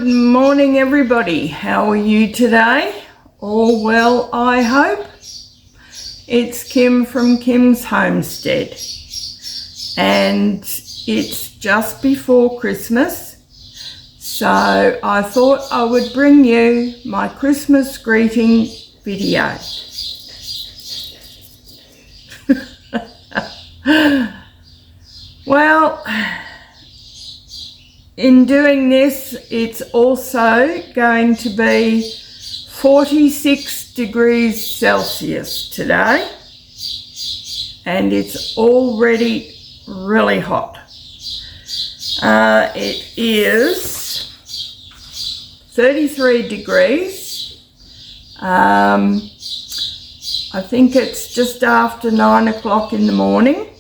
Good morning, everybody. How are you today? All well, I hope. It's Kim from Kim's Homestead, and it's just before Christmas, so I thought I would bring you my Christmas greeting video. Well, in doing this, it's also going to be 46 degrees Celsius today, and it's already really hot. It is 33 degrees. I think it's just after 9 o'clock in the morning.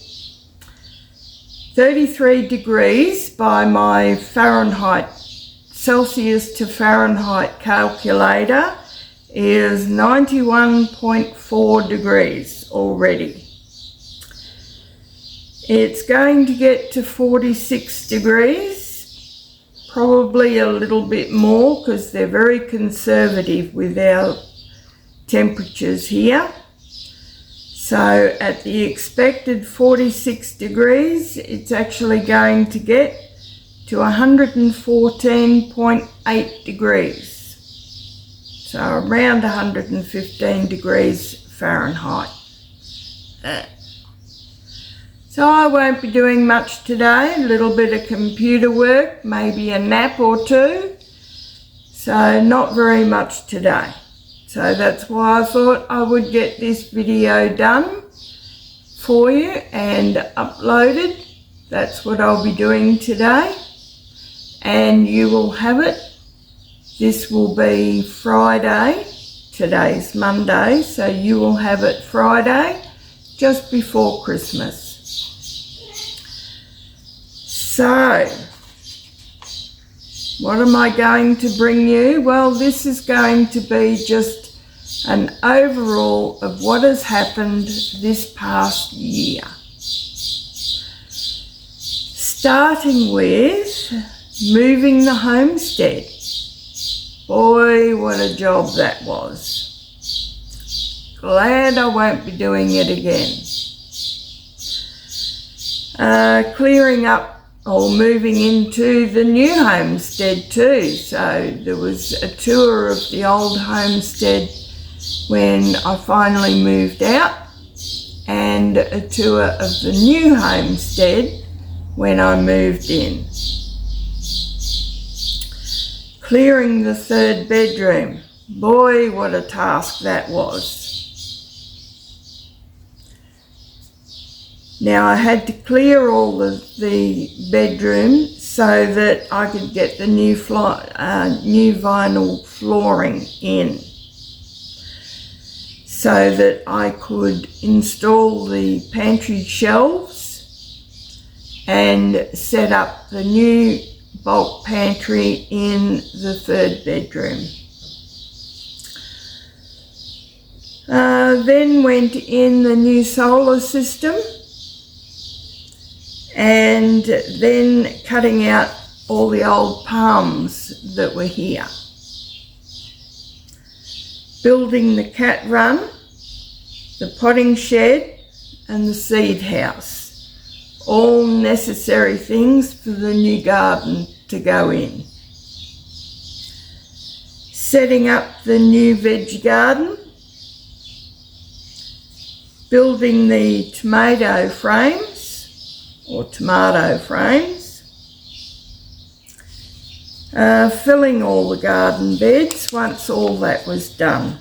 33 degrees by my Fahrenheit, Celsius to Fahrenheit calculator is 91.4 degrees already. It's going to get to 46 degrees, probably a little bit more because they're very conservative with our temperatures here. So at the expected 46 degrees, it's actually going to get to 114.8 degrees. So around 115 degrees Fahrenheit. So I won't be doing much today, a little bit of computer work, maybe a nap or two. So not very much today. So that's why I thought I would get this video done for you and uploaded. That's what I'll be doing today. And you will have it. This will be Friday. Today's Monday, so you will have it Friday, just before Christmas. So, what am I going to bring you? Well, this is going to be just an overall of what has happened this past year. Starting with moving the homestead. Boy, what a job that was. Glad I won't be doing it again. Clearing up or moving into the new homestead too. So there was a tour of the old homestead when I finally moved out, and a tour of the new homestead when I moved in. Clearing the third bedroom. Boy, what a task that was. Now I had to clear all of the bedrooms so that I could get the new vinyl flooring in, so that I could install the pantry shelves and set up the new bulk pantry in the third bedroom. Then went in the new solar system, and then cutting out all the old palms that were here. Building the cat run, the potting shed and the seed house. All necessary things for the new garden to go in. Setting up the new veg garden. Building the tomato frames. Filling all the garden beds once all that was done.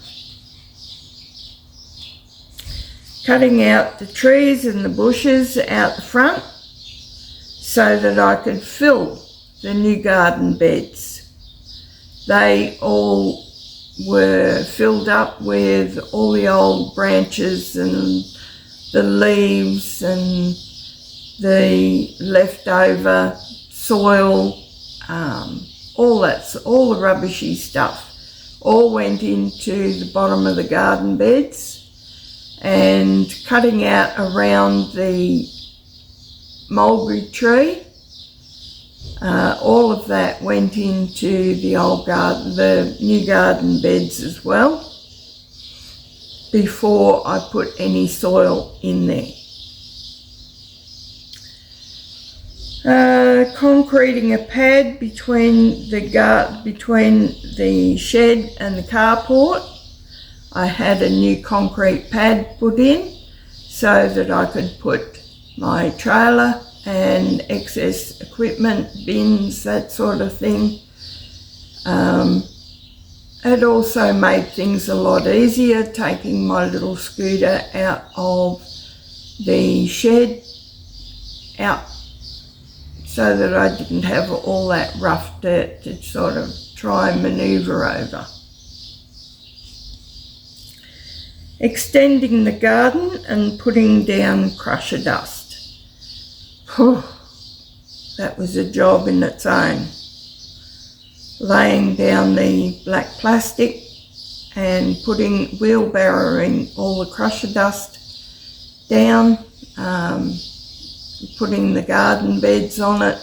Cutting out the trees and the bushes out the front so that I could fill the new garden beds. They all were filled up with all the old branches and the leaves and the leftover soil, all the rubbishy stuff all went into the bottom of the garden beds, and cutting out around the mulberry tree All of that went into the old garden, the new garden beds as well, before I put any soil in there. Concreting a pad between the shed and the carport. I had a new concrete pad put in so that I could put my trailer and excess equipment, bins, that sort of thing. It also made things a lot easier, taking my little scooter out of the shed, out, so that I didn't have all that rough dirt to sort of try and manoeuvre over. Extending the garden and putting down crusher dust. That was a job in its own. Laying down the black plastic and wheelbarrowing all the crusher dust down, putting the garden beds on it,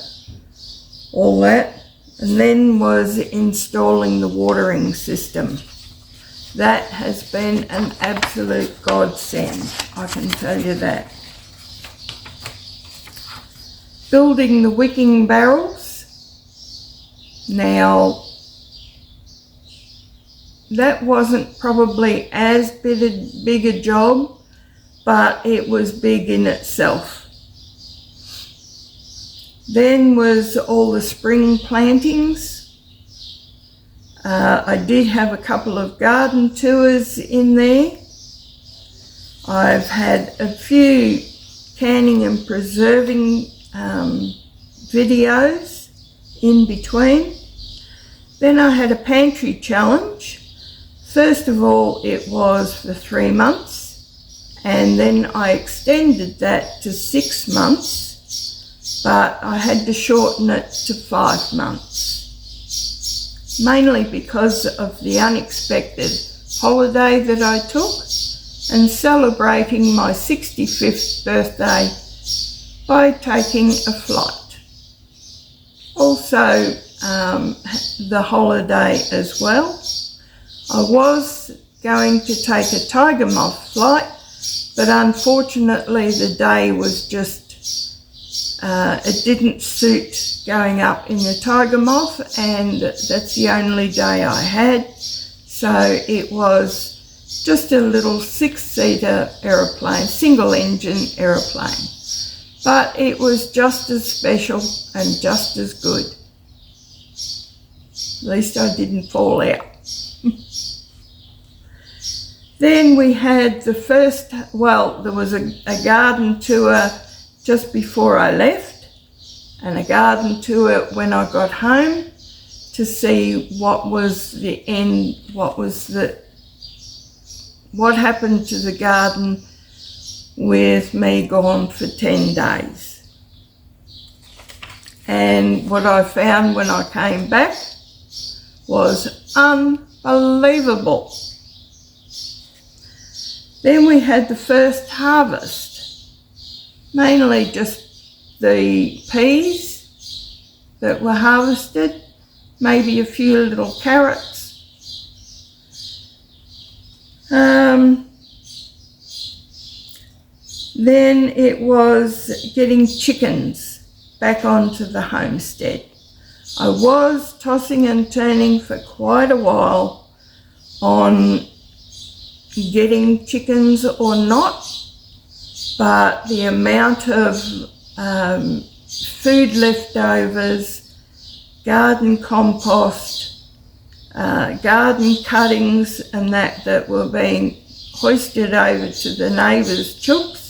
all that. And then was installing the watering system. That has been an absolute godsend, I can tell you that. Building the wicking barrels. Now, that wasn't probably as big a job, but it was big in itself. Then was all the spring plantings. I did have a couple of garden tours in there. I've had a few canning and preserving videos in between. Then I had a pantry challenge. First of all, it was for 3 months, and then I extended that to 6 months, but I had to shorten it to 5 months, mainly because of the unexpected holiday that I took and celebrating my 65th birthday by taking a flight. Also, the holiday as well. I was going to take a tiger moth flight, but unfortunately the day was just, it didn't suit going up in the tiger moth, and that's the only day I had. So it was just a little 6-seater aeroplane, single engine aeroplane. But it was just as special and just as good. At least I didn't fall out. Then we had the first, well, there was a garden tour just before I left, and a garden tour when I got home to see what was the end, what happened to the garden with me gone for 10 days. And what I found when I came back was unbelievable. Then we had the first harvest, mainly just the peas that were harvested, maybe a few little carrots. Then it was getting chickens back onto the homestead. I was tossing and turning for quite a while on getting chickens or not, but the amount of food leftovers, garden compost, garden cuttings and that were being hoisted over to the neighbours' chooks,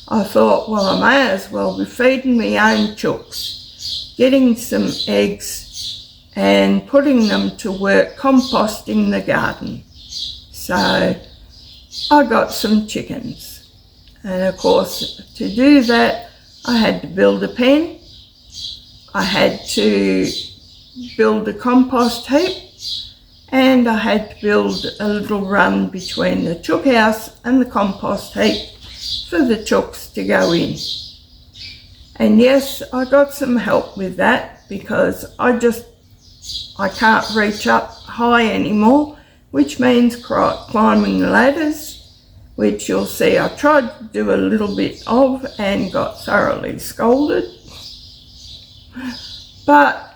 I thought, well, I may as well be feeding my own chooks, getting some eggs and putting them to work composting the garden. So I got some chickens, and of course to do that I had to build a pen, I had to build a compost heap, and I had to build a little run between the chook house and the compost heap for the chooks to go in. And yes, I got some help with that. because I can't reach up high anymore, which means climbing ladders, which you'll see I tried to do a little bit of and got thoroughly scolded. But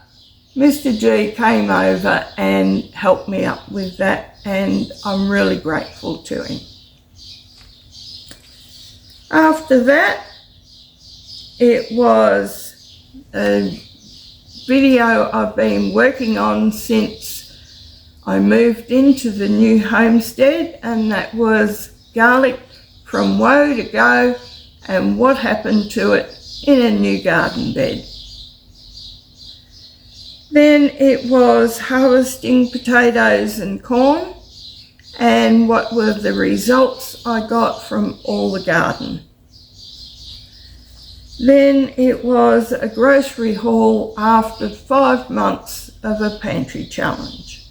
Mr. G came over and helped me up with that, and I'm really grateful to him. After that, it was a video I've been working on since I moved into the new homestead, and that was garlic from woe to go and what happened to it in a new garden bed. Then it was harvesting potatoes and corn and what were the results I got from all the garden. Then it was a grocery haul after 5 months of a pantry challenge.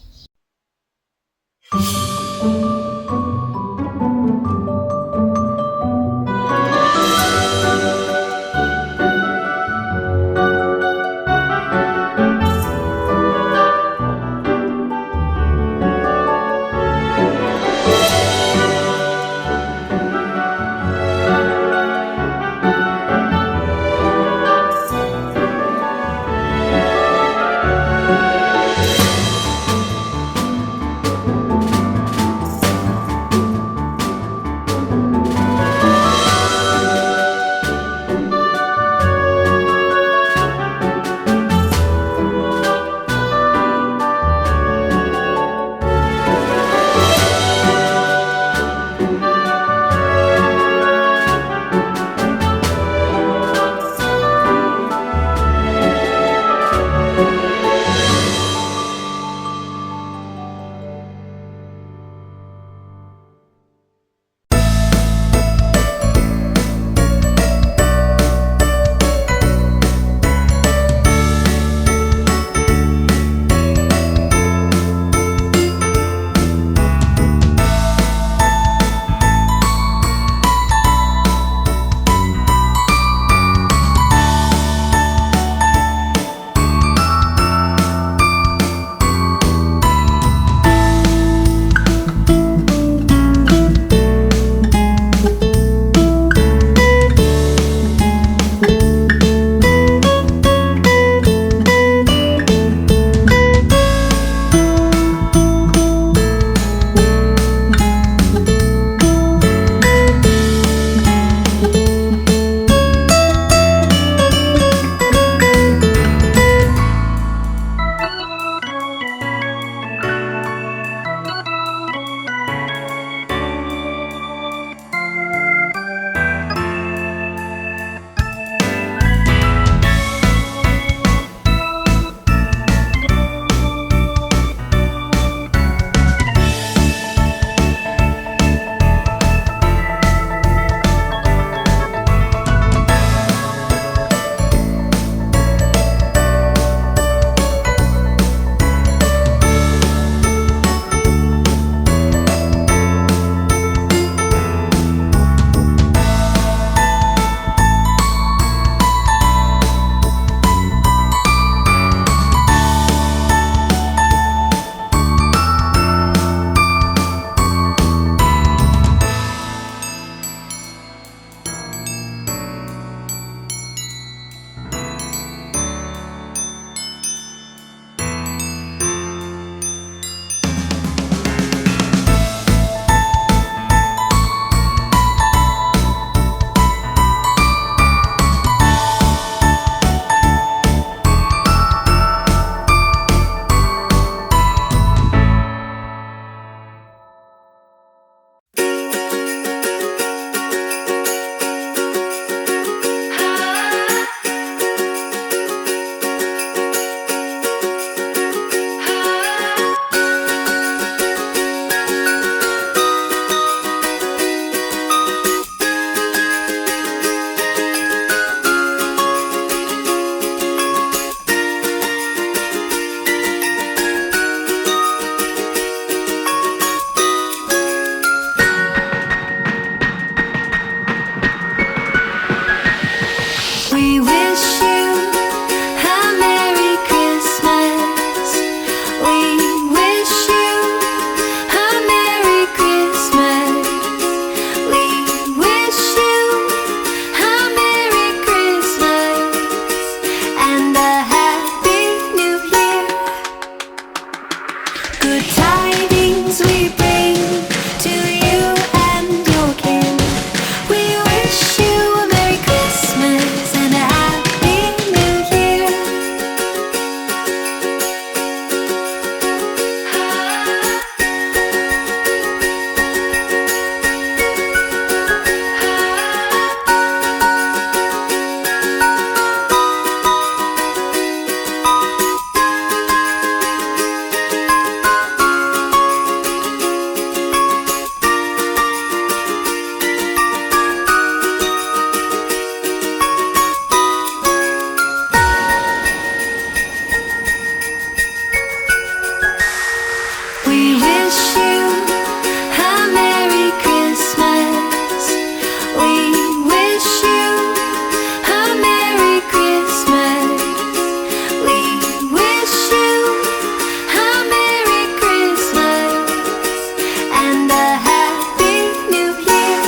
and a happy new year.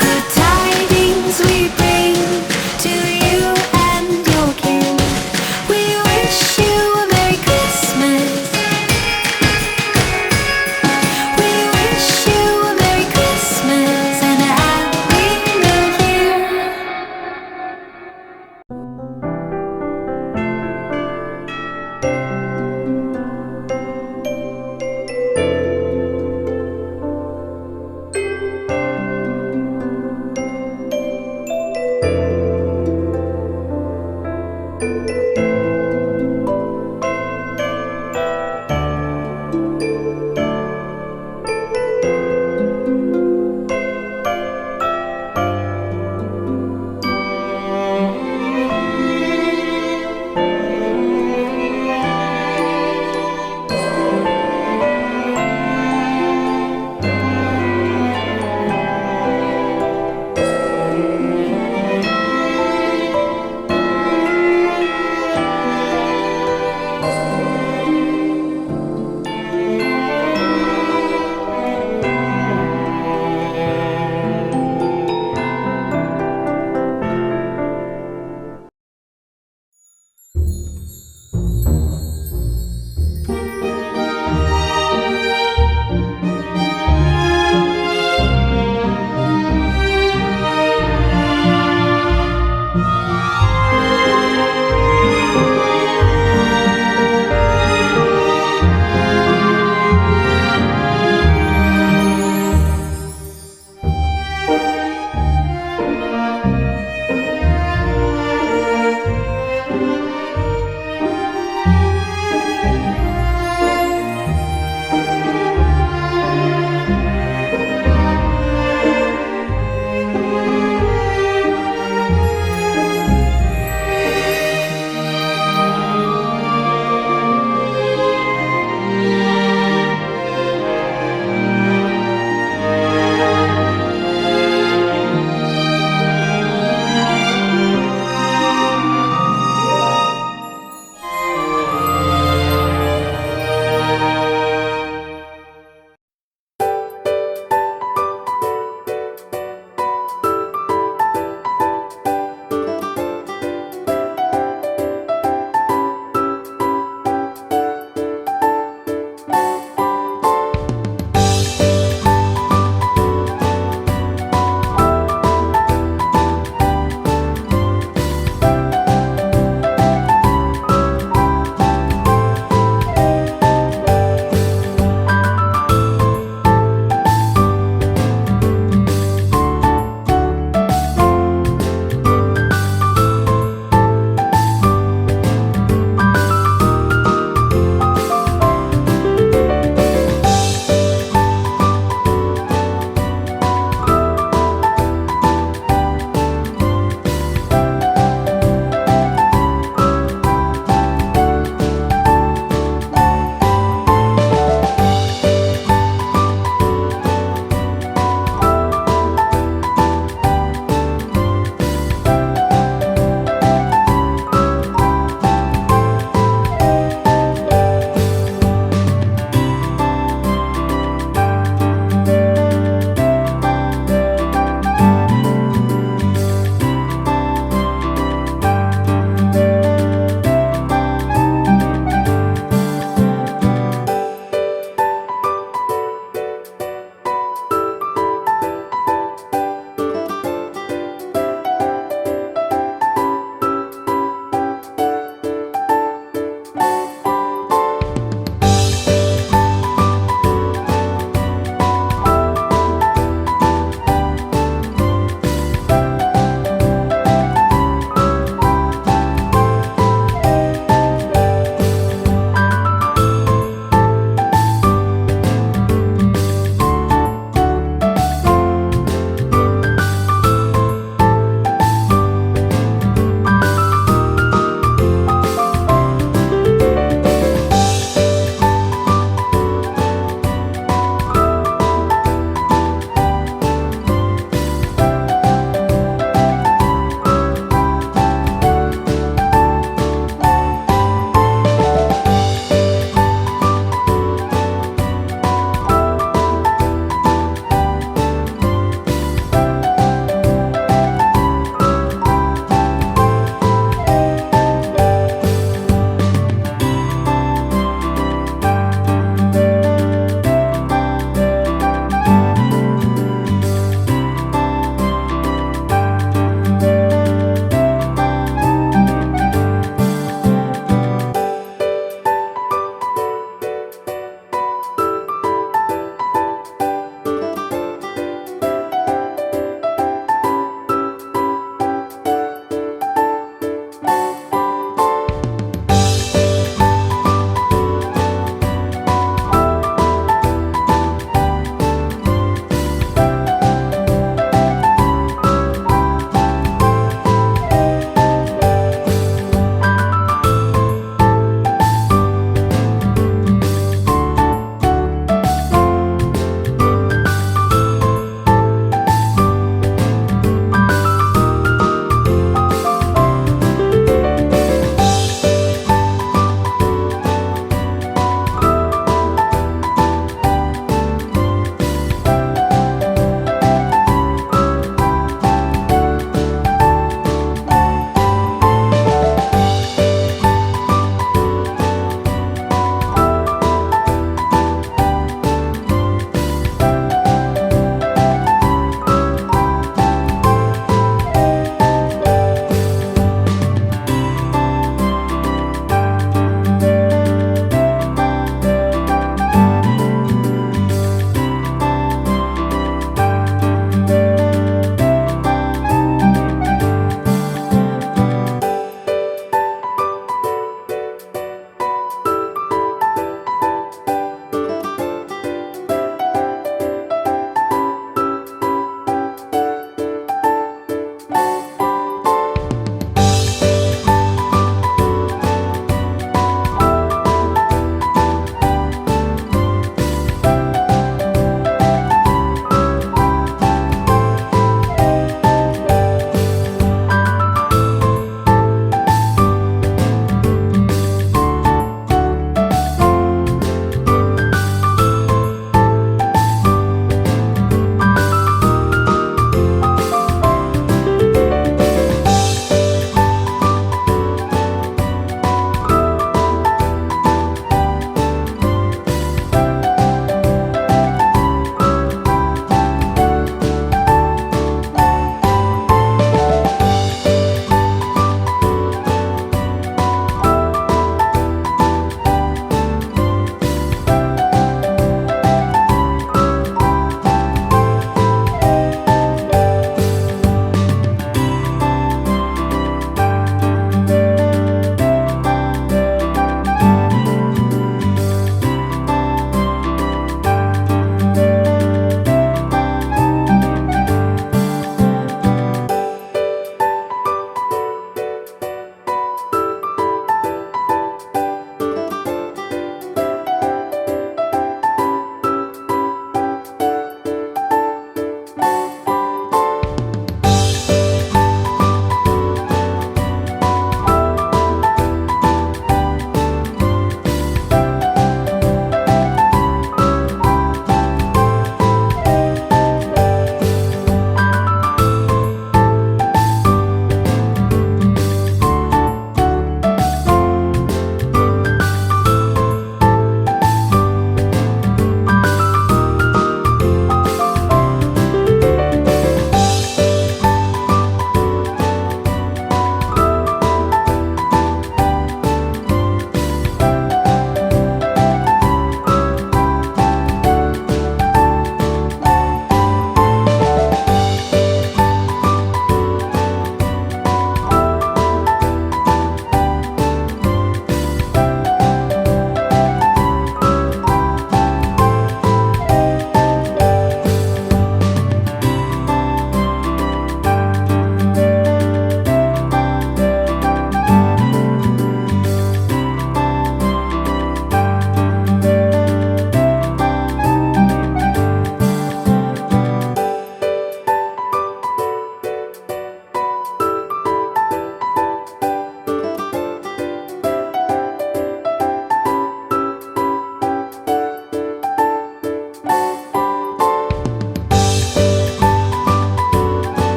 Good tidings we bring to you and your kin. We wish you a Merry Christmas. We wish you a Merry Christmas and a Happy New Year.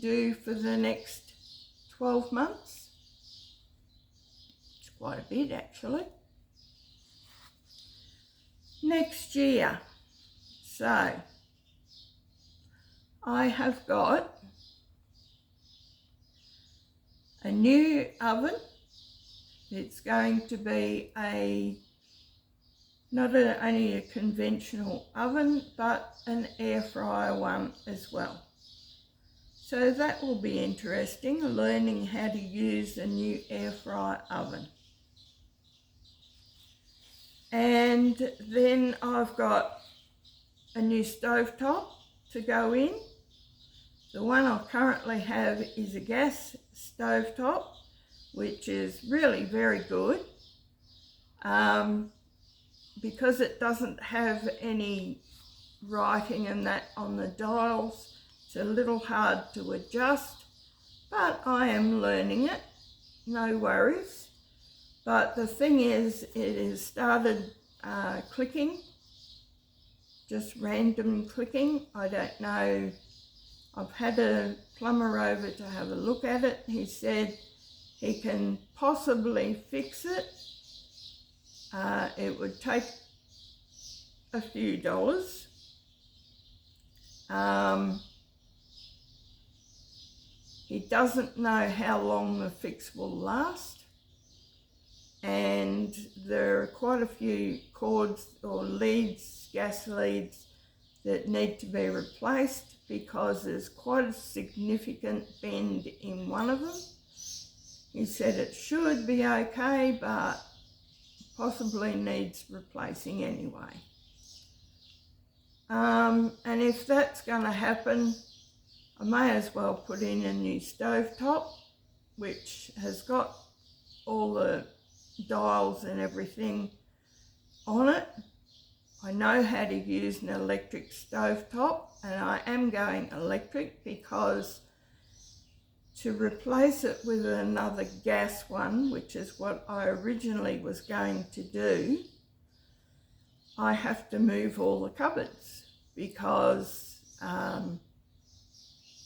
do for the next 12 months. It's quite a bit actually. Next year, so I have got a new oven. It's going to be not only a conventional oven, but an air fryer one as well. So that will be interesting, learning how to use a new air fryer oven. And then I've got a new stovetop to go in. The one I currently have is a gas stovetop, which is really very good. Because it doesn't have any writing and that on the dials, it's a little hard to adjust, but I am learning it, no worries. But the thing is, it has started clicking, just random clicking. I don't know, I've had a plumber over to have a look at it. He said he can possibly fix it. It would take a few dollars. He doesn't know how long the fix will last, and there are quite a few cords or leads, gas leads, that need to be replaced because there's quite a significant bend in one of them. He said it should be okay, but possibly needs replacing anyway. And if that's going to happen, I may as well put in a new stovetop, which has got all the dials and everything on it. I know how to use an electric stovetop, and I am going electric because to replace it with another gas one, which is what I originally was going to do, I have to move all the cupboards because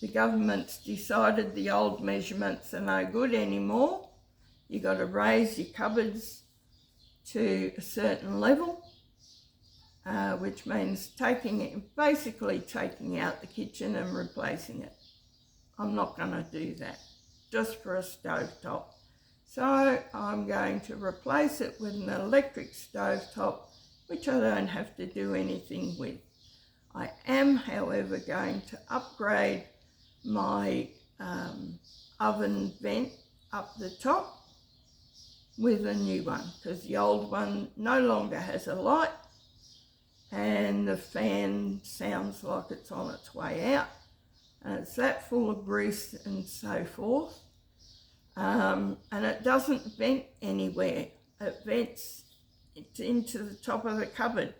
the government's decided the old measurements are no good anymore. You got to raise your cupboards to a certain level, which means basically taking out the kitchen and replacing it. I'm not going to do that, just for a stovetop. So I'm going to replace it with an electric stovetop, which I don't have to do anything with. I am, however, going to upgrade my oven vent up the top with a new one, because the old one no longer has a light and the fan sounds like it's on its way out, and it's that full of grease and so forth. And it doesn't vent anywhere. It vents into the top of the cupboard.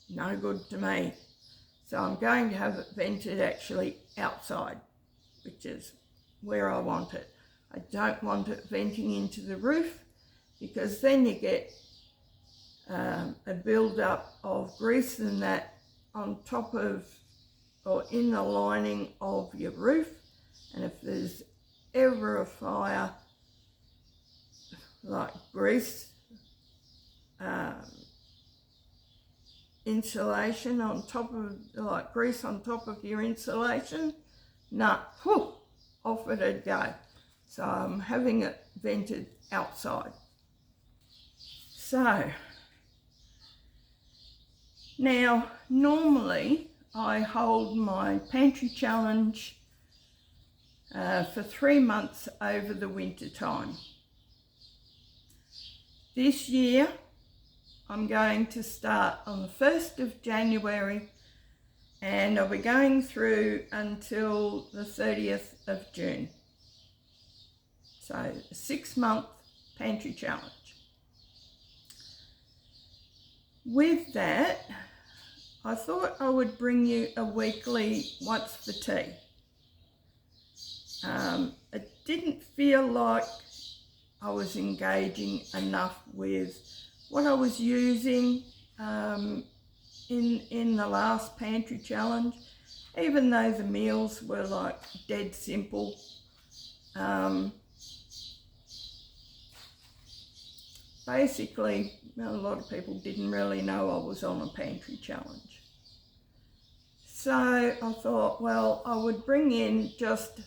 No good to me. So I'm going to have it vented actually outside, which is where I want it. I don't want it venting into the roof, because then you get a build-up of grease and that on top of or in the lining of your roof. And if there's ever a fire, like grease, insulation on top of, like grease on top of your insulation, off it'd go. So I'm having it vented outside. So now normally I hold my pantry challenge for 3 months over the winter time. This year I'm going to start on the 1st of January, and I'll be going through until the 30th of June. So a 6-month pantry challenge. With that, I thought I would bring you a weekly What's for Tea. It didn't feel like I was engaging enough with what I was using in the last pantry challenge, even though the meals were like dead simple. Basically, a lot of people didn't really know I was on a pantry challenge. So I thought, well, I would bring in just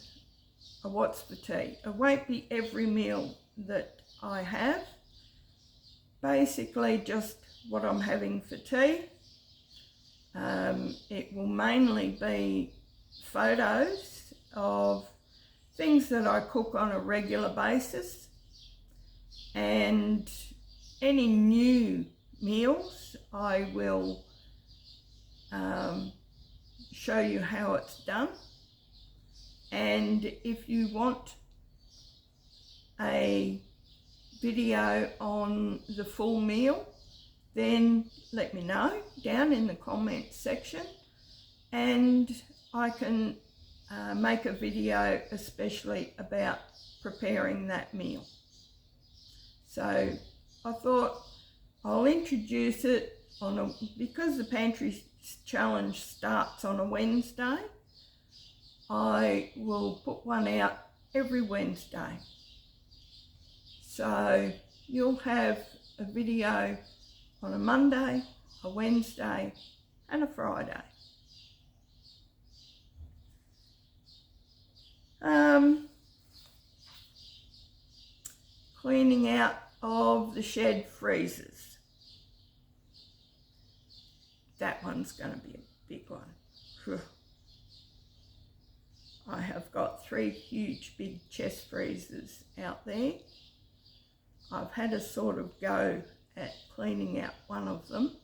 a what's for tea. It won't be every meal that I have. Basically, just what I'm having for tea. It will mainly be photos of things that I cook on a regular basis, and any new meals I will show you how it's done. And if you want a video on the full meal, then let me know down in the comments section, and I can make a video especially about preparing that meal. So I thought I'll introduce it because the pantry challenge starts on a Wednesday. I will put one out every Wednesday. So you'll have a video on a Monday, a Wednesday, and a Friday. Cleaning out of the shed freezers. That one's going to be a big one. Whew. I have got 3 huge big chest freezers out there. I've had a sort of go at cleaning out one of them,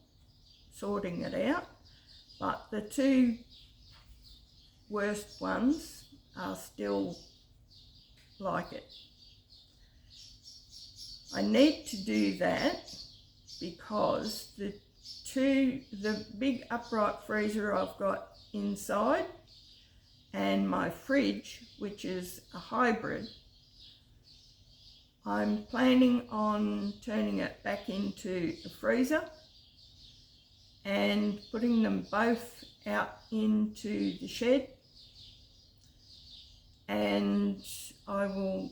sorting it out, but the 2 worst ones are still like it. I need to do that because the big upright freezer I've got inside and my fridge, which is a hybrid, I'm planning on turning it back into a freezer and putting them both out into the shed, and I will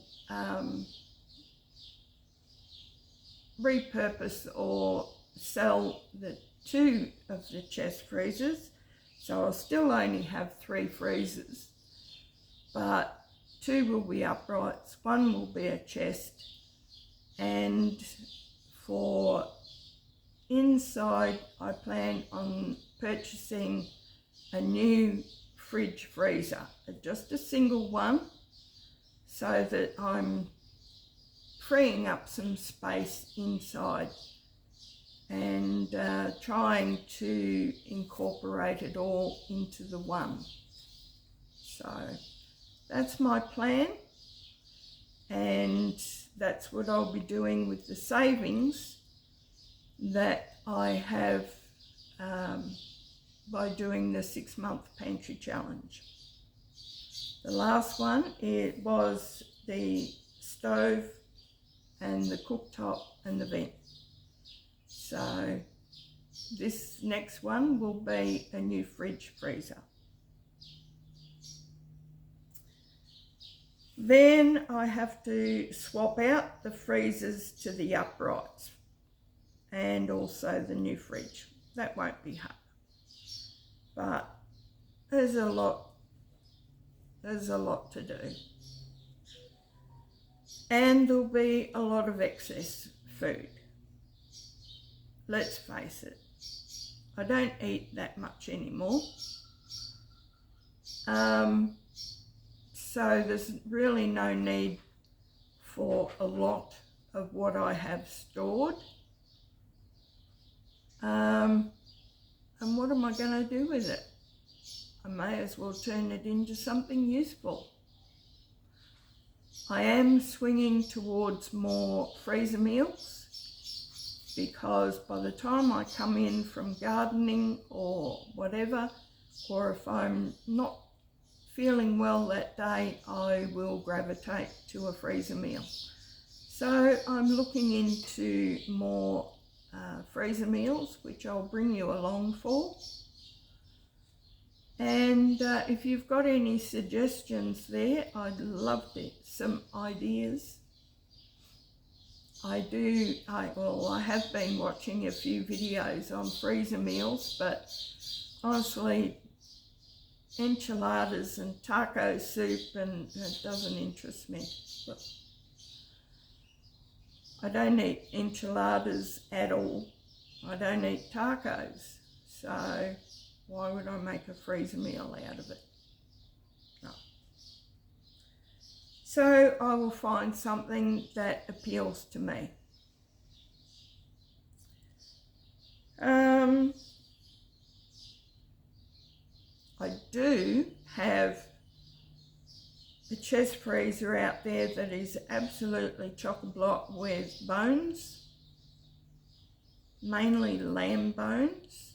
repurpose or sell the 2 of the chest freezers, so I'll still only have 3 freezers, but 2 will be uprights, 1 will be a chest, and for inside I plan on purchasing a new fridge freezer, just a single one, so that I'm freeing up some space inside and trying to incorporate it all into the one. So that's my plan, and that's what I'll be doing with the savings that I have by doing the 6-month pantry challenge. The last one, it was the stove and the cooktop and the vent. So this next one will be a new fridge freezer. Then I have to swap out the freezers to the uprights and also the new fridge. That won't be hard, but there's a lot to do. And there'll be a lot of excess food. Let's face it, I don't eat that much anymore. So there's really no need for a lot of what I have stored. And what am I going to do with it? I may as well turn it into something useful. I am swinging towards more freezer meals because by the time I come in from gardening or whatever, or if I'm not feeling well that day, I will gravitate to a freezer meal. So I'm looking into more freezer meals, which I'll bring you along for. And if you've got any suggestions there, I'd love some ideas. I have been watching a few videos on freezer meals, but honestly, enchiladas and taco soup, and it doesn't interest me. But I don't eat enchiladas at all. I don't eat tacos, so why would I make a freezer meal out of it? No. So I will find something that appeals to me. I do have a chest freezer out there that is absolutely chock-a-block with bones, mainly lamb bones,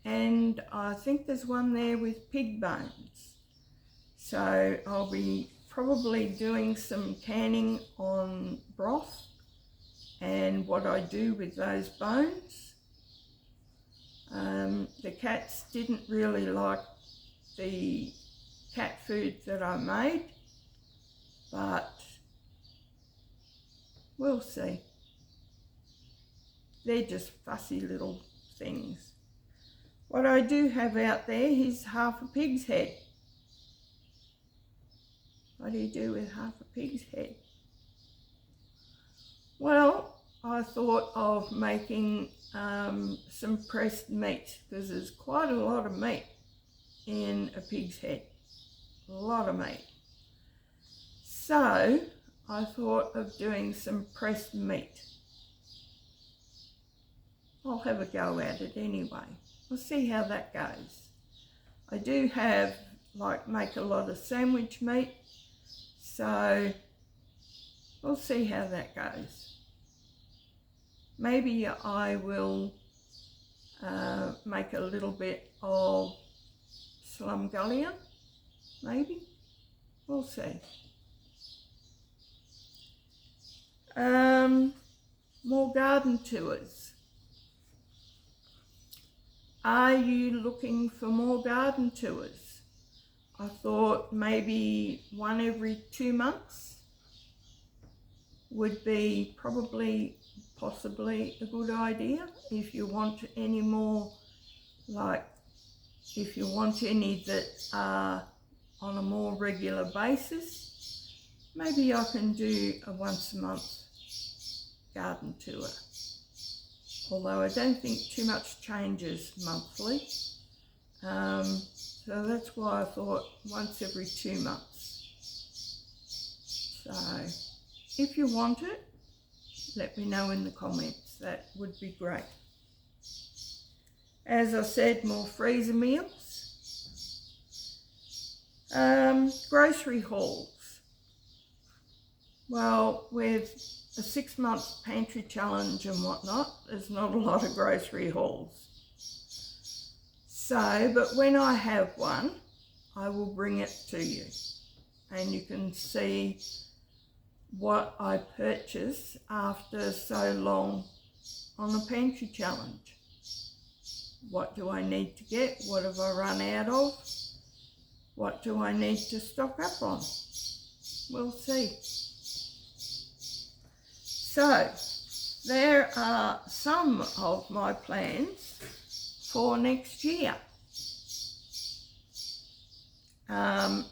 and I think there's one there with pig bones. So I'll be probably doing some canning on broth and what I do with those bones. The cats didn't really like the cat food that I made, but we'll see. They're just fussy little things. What I do have out there is half a pig's head. What do you do with half a pig's head? Well, I thought of making some pressed meat, because there's quite a lot of meat in a pig's head. A lot of meat. So I thought of doing some pressed meat. I'll have a go at it anyway. We'll see how that goes. I do make a lot of sandwich meat, so we'll see how that goes. Maybe I will make a little bit of slumgullion, maybe. We'll see. More garden tours. Are you looking for more garden tours? I thought maybe one every 2 months would be possibly a good idea. If you want any more, if you want any that are on a more regular basis, maybe I can do a once a month garden tour. Although I don't think too much changes monthly. So that's why I thought once every 2 months. So if you want it, let me know in the comments. That would be great. As I said, more freezer meals. Grocery hauls. Well, with a 6-month pantry challenge and whatnot, there's not a lot of grocery hauls. So, but when I have one, I will bring it to you, and you can see what I purchase after so long on a pantry challenge. What do I need to get? What have I run out of? What do I need to stock up on? We'll see. So, there are some of my plans for next year.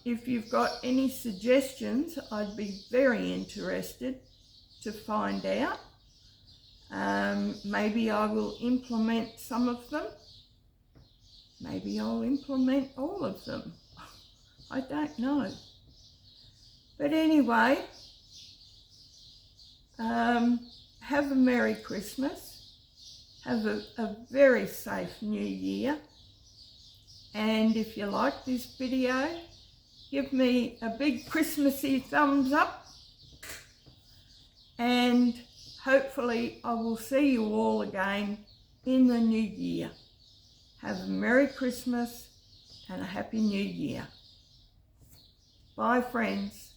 If you've got any suggestions, I'd be very interested to find out. Maybe I will implement some of them. Maybe I'll implement all of them. I don't know. But anyway, have a Merry Christmas. Have a very safe New Year. And if you like this video, give me a big Christmassy thumbs up. And hopefully I will see you all again in the new year. Have a Merry Christmas and a Happy New Year. Bye, friends.